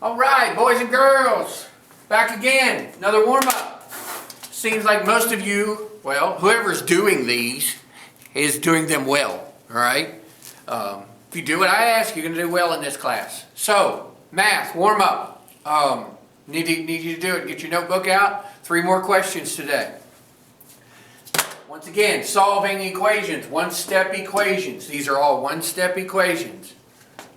All right, boys and girls, back again. Another warm-up. Seems like most of you, well, whoever's doing these is doing them well, all right? If you do what I ask, you're going to do well in this class. So, math, warm-up. Need you to do it. Get your notebook out. 3 more questions today. Once again, solving equations, one-step equations. These are all one-step equations.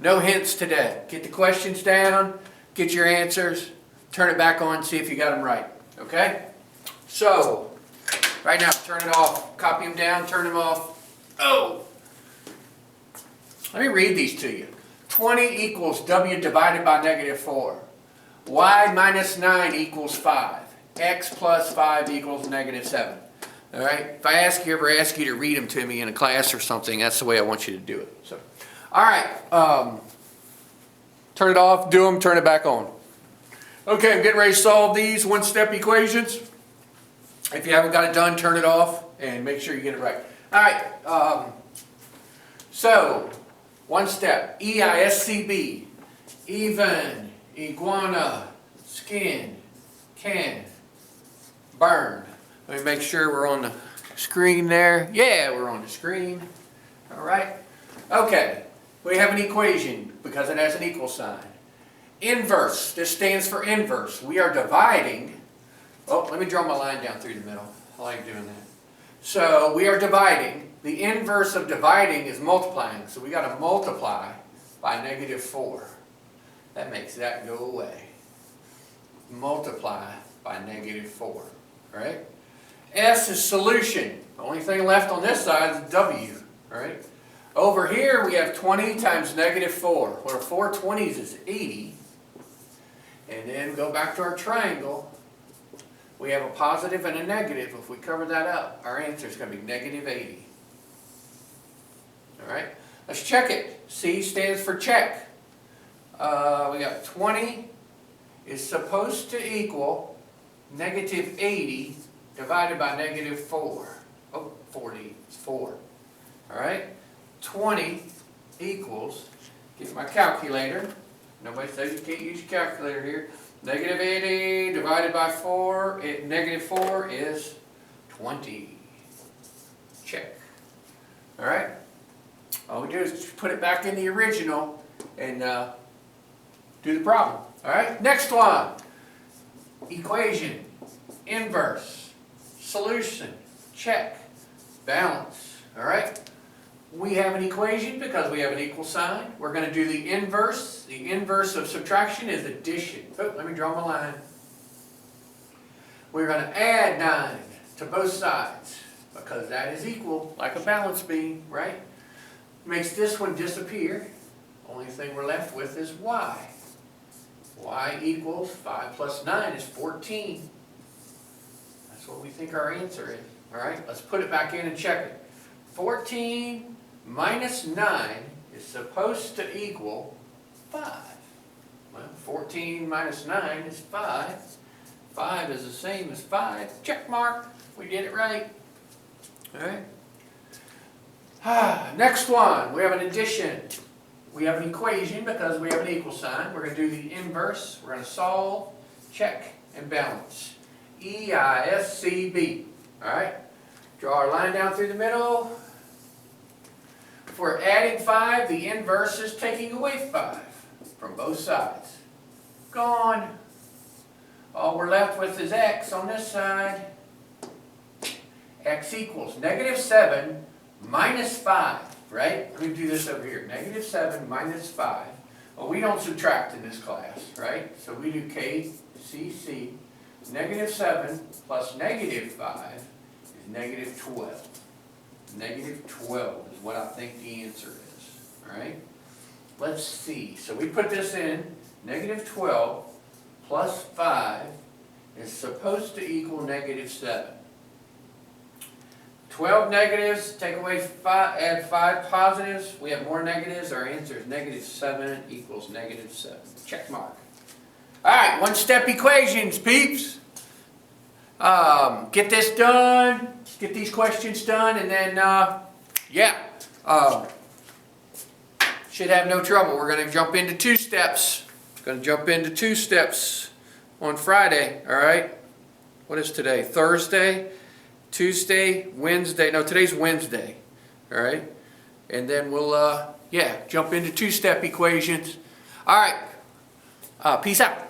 No hints today. Get the questions down, get your answers, turn it back on, see if you got them right. Okay? So, right now, turn it off. Copy them down, turn them off. Oh! Let me read these to you. 20 equals W divided by negative 4. Y minus 9 equals 5. X plus 5 equals negative 7. All right? If I ever ask you to read them to me in a class or something, that's the way I want you to do it. So, all right. Turn it off, do them, turn it back on. Okay, I'm getting ready to solve these one-step equations. If you haven't got it done, turn it off and make sure you get it right. All right. So, one step. EISCB. Even, iguana, skin, can, burn. Let me make sure we're on the screen there. Yeah, we're on the screen. All right. Okay. We have an equation because it has an equal sign. Inverse. This stands for inverse. We are dividing. Oh, let me draw my line down through the middle. I like doing that. So we are dividing. The inverse of dividing is multiplying. So we got to multiply by negative 4. That makes that go away. Multiply by negative 4. All right? S is solution. The only thing left on this side is W. All right? Over here we have 20 times negative 4. Where 4 20s is 80. And then go back to our triangle. We have a positive and a negative. If we cover that up, our answer is going to be negative 80. All right? Let's check it. C stands for check. We got 20 is supposed to equal negative 80 divided by negative 4. Oh, 40. It's 4. All right? 20 equals, get my calculator. Nobody says you can't use your calculator here. Negative 80 divided by 4, negative 4 is 20. Check. All right? All we do is put it back in the original and do the problem. All right? Next one. Equation. Inverse. Solution. Check. Balance. All right? We have an equation because we have an equal sign. We're going to do the inverse. The inverse of subtraction is addition. Oh, let me draw my line. We're going to add 9 to both sides because that is equal, like a balance beam, right? Makes this one disappear. Only thing we're left with is y. Y equals 5 plus 9 is 14. That's what we think our answer is. All right, let's put it back in and check it. 14 minus 9 is supposed to equal 5. Well, 14 minus 9 is 5. 5 is the same as 5. Check mark. We did it right. All right. Next one. We have an addition. We have an equation because we have an equal sign. We're going to do the inverse. We're going to solve, check, and balance. EISCB. All right. Draw our line down through the middle. If we're adding 5, the inverse is taking away 5 from both sides. Gone. All we're left with is x on this side. X equals negative 7 minus 5, right? Let me do this over here. Negative 7 minus 5. Well, we don't subtract in this class, right? So we do KCC. Negative 7 plus negative 5 is negative 12. Negative 12 is what I think the answer is. All right? Let's see. So we put this in. Negative 12 plus 5 is supposed to equal negative 7. 12 negatives, take away 5, add 5 positives. We have more negatives. Our answer is negative 7 equals negative 7. Check mark. All right, one-step equations, peeps. Get this done. Get these questions done, and then, should have no trouble. We're going to jump into 2 steps. Gonna jump into two steps on Friday, all right? What is today? Thursday, Tuesday, Wednesday. No, today's Wednesday, all right? And then we'll, jump into two-step equations. All right, peace out.